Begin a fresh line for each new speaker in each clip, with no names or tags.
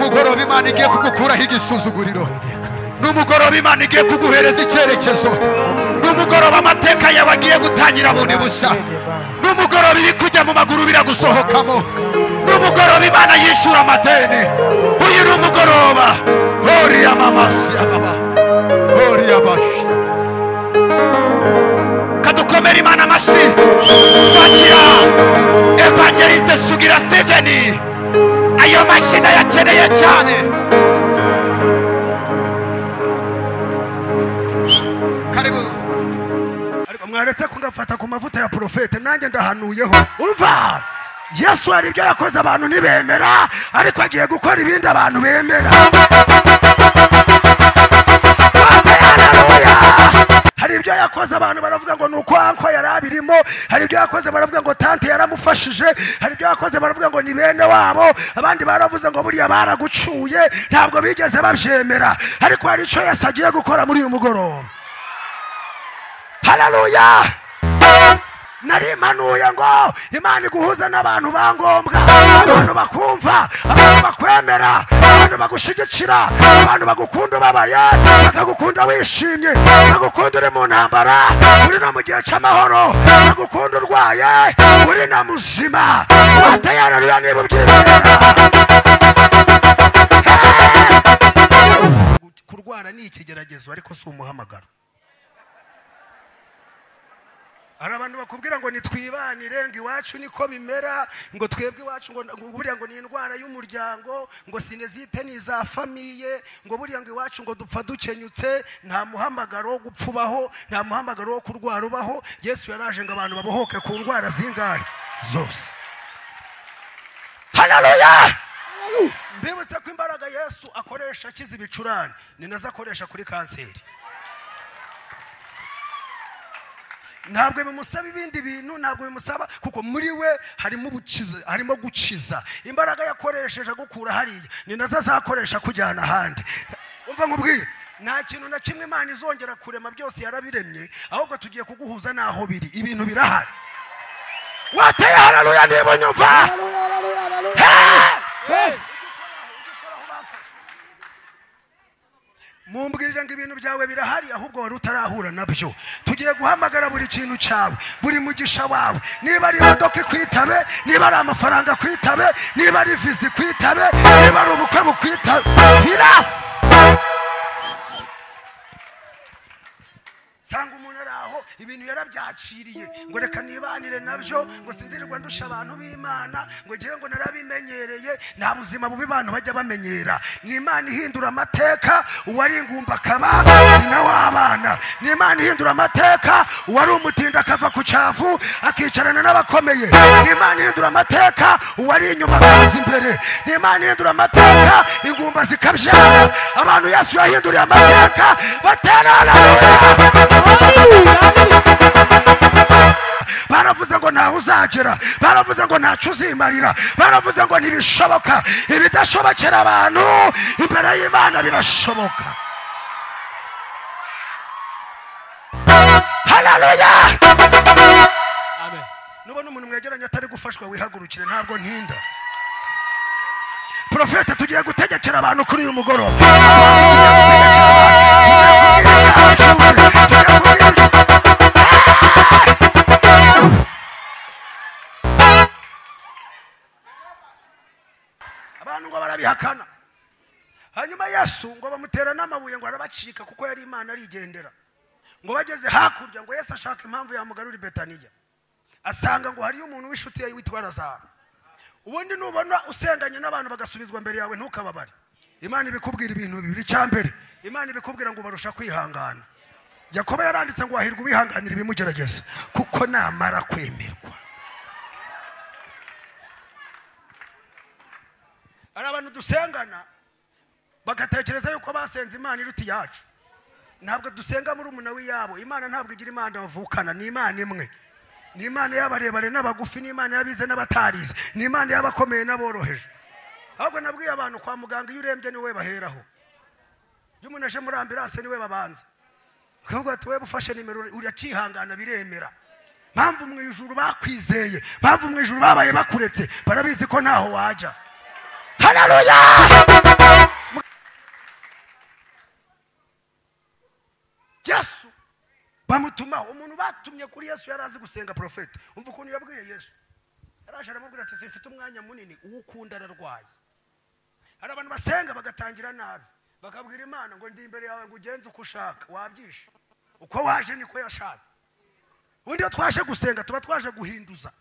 umugoroba Imana igiye kugukuraho igisuzuguriro, n'umugoroba Imana igiye kuguhereza icyerekezo, n'umugoroba amateka yawe agiye gutangira bundi bushya, n'umugoroba iri kujya mu maguru biragusohokamo, n'umugoroba Imana yishyura amadeni. Uyu ni umugoroba horiya mamasi ababa horiya bashi. Kadukomera Imana amashyi twakira Evangeliste Sugira Steven. Ayo mashyi ndayakeneye cyane. Karibu.
Ariko mwaretse kungafata ku mavuta ya profete, nanjye ndahanuyeho. Umva, Yesu hari ibyo yakoze abantu ntibemera, ariko agiye gukora ibindi abantu bemera. Hari ibyo yakoze abantu baravuga ngo nuko anko yarabirimo, hari ibyo yakoze baravuga ngo tante yaramufashije, hari ibyo yakoze baravuga ngo ni bene wabo, abandi baravuze ngo buriya baragucuye, ntabwo bigeze babyemera. Ariko hari icyo Yesu agiye gukora muri uyu mugoroba. Haleluya. Narimanuye ngo Imana iguhuza n'abantu bangombwa, abantu bakumva, abantu bakwemera, abantu bagushyigikira, abantu bagukunda ubabaye, bakagukunda wishimye, bagukunda uri mu ntambara, uri no mu gihe cy'amahoro, bagukunda urwaye, uri na muzima. Watayararuya niba ubyizera. Kurwara ni ikigeragezo ariko si umuhamagaro. Hari abantu bakubwira ngo nitwibanire, ngo iwacu niko bimera, ngo twebwe iwacu ngo buriya ngo ni indwara y'umuryango, ngo sinezite ni za famiye, ngo buriya ngo iwacu ngo dupfa dukenyutse. Nta muhamagaro wo gupfubaho, nta muhamagaro wo kurwara ubaho. Yesu yaraje ngo abantu babohoke ku ndwara zingahe zose. Haleluya. Mbibutse ko imbaraga Yesu akoresha akiza ibicurane ni nazo akoresha kuri kanseri. Ntabwo bimusaba ibindi bintu, ntabwo bimusaba, kuko muri we harimo gukiza. Imbaraga yakoresheje gukura hariya ni nazo azakoresha kujyana ahandi. Umva nkubwire, nta kintu na kimwe Imana izongera kurema, byose yarabiremye, ahubwo tugiye kuguhuza naho biri. Ibintu birahari. Wateye haleluya niba nyumva. Mumbwirire ngo ibintu byawe birahari, ahubwo wari utarahura nabyo. Tugiye guhamagara buri kintu cyawe, buri mugisha wawe. Niba ari imodoka ikwitabe, niba ari amafaranga kwitabe, niba ari vizi kwitabe, niba ari ubukwe bukwitabe. Pirasi sanga umuntu araho ibintu yarabyaciriye, ngo reka nibanire nabyo, ngo sinzirirwa ndusha abantu b'Imana, ngo ngiye ngo narabimenyereye. Nta buzima bubi abantu bajya bamenyera. Ni Imana ihindura amateka, uwari ingumba akaba nyina w'abana. Ni Imana ihindura amateka, uwari umutinda akava ku cyavu akicarana n'abakomeye. Ni Imana ihindura amateka, uwari inyuma akaza imbere. Ni Imana ihindura amateka, ingumba zikabyara. Abantu Yesu yahinduriye amateka baterana. Baravuze ngo ntaho uzagera, baravuze ngo ntacyo uzimarira, baravuze ngo ntibishoboka. Ibidashobokera abantu imbere y'Imana birashoboka. Haleluya. Amen. Nubona umuntu mwegeranye atari gufashwa wihagurukire, ntabwo ntinda. Profete tugiye gutegekera abantu kuri uyu mugoroba. Abantu ngo barabihakana. Hanyuma Yesu ngo bamutera n'amabuye ngo arabacika, kuko yari Imana arigendera. Ngo bageze hakurya, ngo Yesu ashaka impamvu yamugarura i Betaniya, asanga ngo hariyo umuntu w'inshuti ye witwa Lazaro. Ubundi nubona usenganye n'abantu bagasubizwa mbere yawe ntukababare. Imana ibikubwira ibintu bibiri. Cyambere, Imana ibikubwira ngo barusha kwihangana. Yakobo yaranditse ngo wahirwa ubihanganira ibimugerageza, kuko namara kwemerwa. Ari abantu dusengana bagatekereza yuko basenze Imana iruti yacu. Ntabwo dusenga muri umuna w'iyabo. Imana ntabwo igira Imana bavukana, ni Imana imwe. Ni Imana y'abarebare n'abagufi, ni Imana y'abize n'abatarize, ni Imana y'abakomeye n'aboroheje. Ahubwo nabwiye abantu kwa muganga, iyo urembye niwe baheraho. Iyo umuntu aje muri ambulance niwe babanza. Akavuga ati wewe ufashe nimero uracyihangana biremera. Mpamvu mu ijuru bakwizeye, mpamvu mu ijuru babaye bakuretse, barabizi ko ntaho wajya. Haleluya. batumye kuri Yesu yarazi gusenga profete. Umva ukuntu yabwiye Yesu. Araje aramubwira ati simfite umwanya munini uwukunda ararwaye. Hari abantu basenga bagatangira nabi. Bakabwira Imana ngo ndi imbere yawe ngo ugenze uko ushaka. Wabyishe. Uko waje niko yashatse. Ubundi iyo twaje gusenga tuba twaje guhinduza.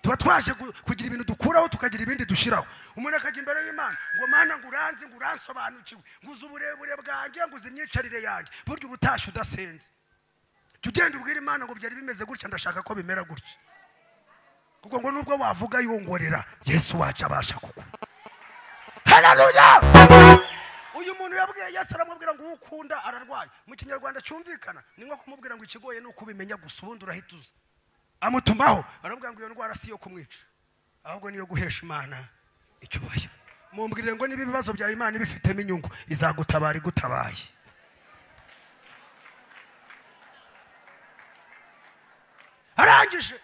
Tuba twaje kugira ibintu dukuraho tukagira ibindi dushiraho. Umuntu akajya imbere y'Imana ngo Mana ngo uranzi ngo uransobanukiwe nguze uburebure bwanjye nguze imyicarire yanjye buryo ubutashi udasenze. Tugenda ubwira Imana ngo byari bimeze gutya ndashaka ko bimera gutya. Kuko ngo nubwo wavuga yongorera Yesu wacu abasha kuko. Haleluya! Uyu muntu yabwiye Yesu aramubwira ngo ukunda ararwaye. Mu Kinyarwanda cyumvikana ni nko kumubwira ngo ikigoye ni uko ubimenya gusa ubundi urahituza. Amutumaho aramubwira ngo iyo ndwara si yo kumwica ahubwo niyo guhesha Imana icyubahiro. Mumbwirire ngo niba ibibazo bya Imana bifitemo inyungu izagutabara igutabaye. Arangije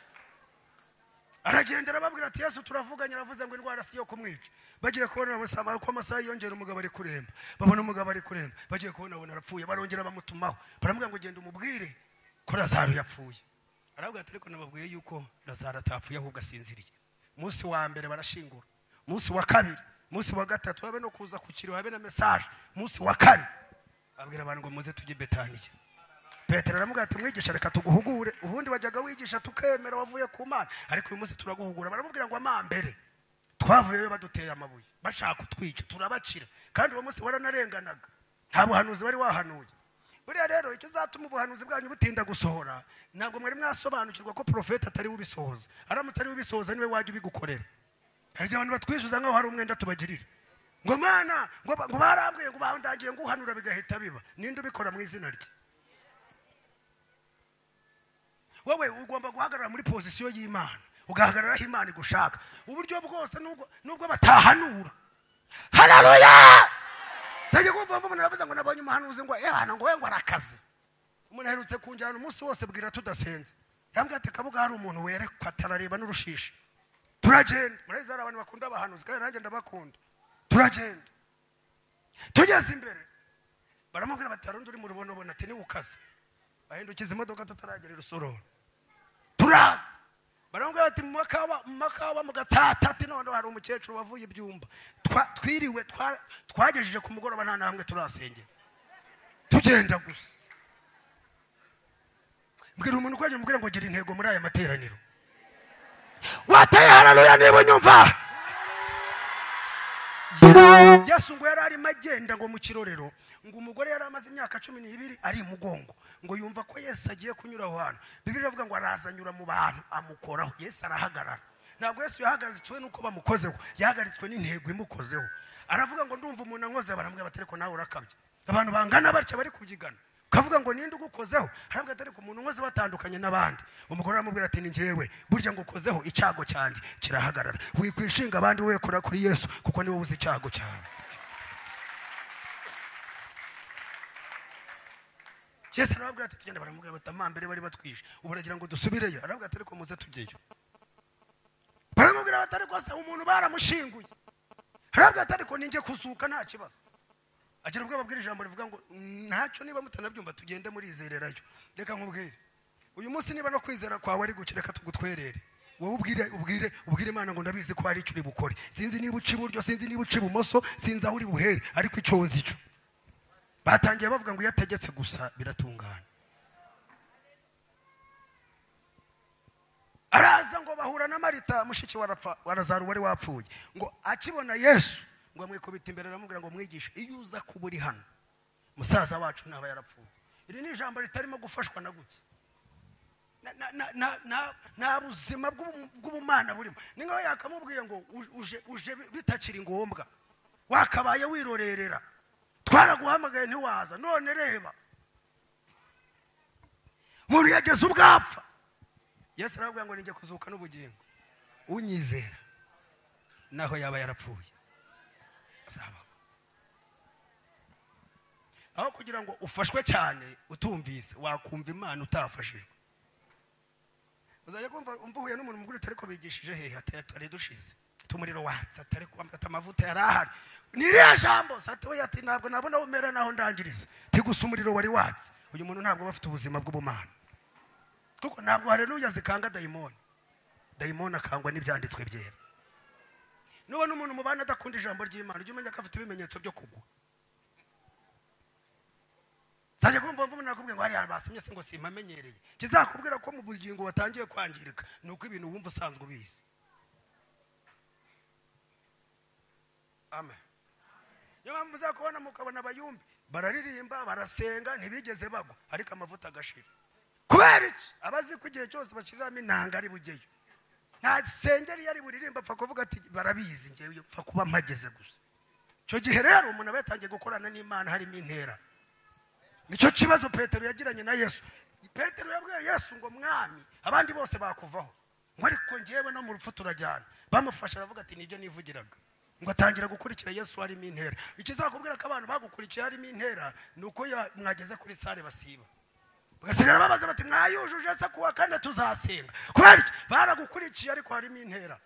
aragenda arababwira ati Yesu turavuganye aravuze ngo indwara si yo kumwica. Bagiye kubona basama ko amasaha yongera umugabo ari kuremba. Babona umugabo ari kuremba. Bagiye kubona abona arapfuye barongera bamutumaho. Baramubwira ngo genda umubwire ko Lazaro yapfuye. Arabwira ati ariko nababwiye yuko Lazaro atapfuye ahubwo asinziriye. Munsi wa mbere barashingura. Munsi wa kabiri, munsi wa gatatu habe no kuza ku kiriho habe na message. Munsi wa kane abwira abantu ngo muze tujye Betaniya. Petero aramubwira ati mwigisha reka tuguhugure. Ubundi wajyaga wigisha tukemera wavuye ku Mana ariko uyu munsi turaguhugura. Baramubwira ngo amambere twavuyeyo baduteye amabuye bashaka kutwica turabacira kandi uwo munsi waranarenganaga nta buhanuzi bari wahanuye. Buriya rero ikizatuma ubuhanuzi bwanyu butinda gusohora ntabwo mwari mwasobanukirwa ko profeta atari ubisohoza. Aramutse ari ubisohoza niwe wajya ubigukorera. Hari abantu batwishuza nkaho hari umwenda tubagirira ngo Mana ngo barambwiye ngo bandagiye nguhanura bigahita biba. Ninde ubikora mu izina rye? Wowe ugomba guhagarara muri position y'Imana ugahagararaho Imana igushaka uburyo bwose nubwo batahanura. Haleluya! Sage kumva umuntu aravuze ngo nabonye umuhanuzi ngo ehana ngo ngo arakaze. Umuntu aherutse kunjyana umunsi wose bwira tudasenze. Yambwiye ati kabuga hari umuntu werekwa atarareba n'urushishi. Turagenda mureza abantu bakunda abahanuzi kandi nanjye ndabakunda. Turagenda tugeze imbere baramubwira bati harundi uri mu rubonobona ati ni ukaze. Bahindukiza imodoka tutaragera Rusororo. Turaza baramubwira bati mu makawa mu gatata ati none hari umukecuru wavuye ibyumba. Twiriwe twagejeje ku mugoroba nta namwe turasengera. Tugenda gusa. Mbwira umuntu kwaje mubwira ngo gira intego muri aya materaniro. Wataye haleluya niba nyumva. Yesu ngo yari arimo agenda ngo mu kirorero ngo umugore yari amaze imyaka 12 ari mugongo ngo yumva ko Yesu agiye kunyura aho hantu. Bibiliya ivuga ngo arazanyura mu bantu amukoraho. Yesu arahagarara. Ntabwo Yesu yahagaritswe nuko bamukozeho yahagaritswe n'intego imukozeho. Aravuga ngo ndumva umuntu ankoze barambwira batereko nawe urakabye. Abantu bangana barya bari kubyigana. Kavuga ngo ninde ugukozeho harabwa atereko umuntu nkoze batandukanye n'abandi. Umugore aramubwira ati ni ngewe burya ngo ukozeho icyago cyanjye kirahagarara. Wikwishinga abandi we kora kuri Yesu kuko niwe uzi icyago cyawe. Yesu arabwira ati tugenda baramubwira batamambere bari batwishe uburagira ngo dusubireyo. Arabwira ati ariko muze tugeyo. Baramubwira batariko se umuntu baramushinguye. Arabwira ati ariko ninjye kuzuka nta kibazo. Agira ubwo babwira ijambo rivuga ngo ntacyo niba mutanabyumva tugende muri izererayo. Reka nkubwire uyu munsi niba no kwizera kwawe ari gukireka tugutwerere. Wowe ubwire Imana ngo ndabizi ko hari icyo uri bukore. Sinzi niba uci buryo sinzi niba uci bumoso sinzi aho uri buhere ariko icyo nzi cyo. Batangiye bavuga ngo yategetse gusa biratungana. Araza ngo bahura na Marita mushiki wa Lazaro wari wapfuye ngo akibona Yesu ngo amwikubita imbere aramubwira ngo mwigishe iyo uza kuburi hano musaza wacu naba yarapfuye. Iri ni ijambo ritarimo gufashwa na guke. Na buzima bw'ubumana burimo. Ningo yakamubwiye ngo uje bitakiri ngombwa. Wakabaye wirorerera. Twaraguhamagaye ntiwaza none reba. Muri yageze ubwapfa. Yesu aravuga ngo ninjye kuzuka n'ubugingo. Unyizera naho yaba yarapfuye. Asaba. Aho kugira ngo ufashwe cyane utumvise wakumva Imana utafashijwe. Uzajya kumva umvuye n'umuntu muguri ariko bigishije hehe atari dushize. Tumuriro watsa atari kwambata amavuta yarahari. Niriya jambo sato yati ntabwo nabona umera naho ndangiriza. Tigusa umuriro wari watse. Uyu muntu ntabwo bafite ubuzima bw'ubumana. kuko ntabwo haleluya zikanga dayimoni. Dayimoni akangwa n'ibyanditswe byera. Nubona umuntu mubana adakunda ijambo ry'Imana ujye umenya ko afite ibimenyetso byo kugwa. Saje kumva mvumo nakubwiye ngo hari abasomye se ngo simpamenyereye. Kizakubwira ko mu bugingo watangiye kwangirika nuko ibintu wumva usanzwe ubizi. Amen. Nyuma muzakubona mukabona abayumbi bararirimba barasenga ntibigeze bagwa ariko amavuta agashira. Kubera iki? Abazi ko igihe cyose bashiriramo intanga ari bugeyo. Nta sengeri yari buririmba apfa kuvuga ati barabizi ngewe upfa kuba mpageze gusa. Cyo gihe rero umuntu abatangiye gukorana n'Imana harimo intera. Nicyo kibazo Petero yagiranye na Yesu. Petero yabwiye Yesu ngo mwami abandi bose bakuvaho. Ngo ariko ngewe no mu rupfu turajyana. Bamufasha aravuga ati nibyo nivugiraga. Ngo atangira gukurikira Yesu harimo intera. Ikizakubwira ko abantu bagukurikiye harimo intera nuko mwageze kuri sare basiba. Bagasigara babaza bati mwayujuje se kuwa kane tuzasenga. Kubera baragukurikiye ariko harimo intera.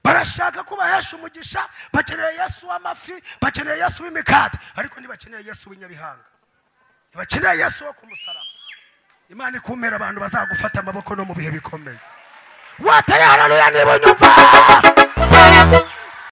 Barashaka kubahesha umugisha, bakeneye Yesu w'amafi, bakeneye Yesu w'imikate, ariko ntibakeneye Yesu w'inyabihanga. Bakeneye Yesu wo kumusaraba. Imana ikumera abantu bazagufata amaboko no mu bihe bikomeye. Wataya haleluya niba unyumva.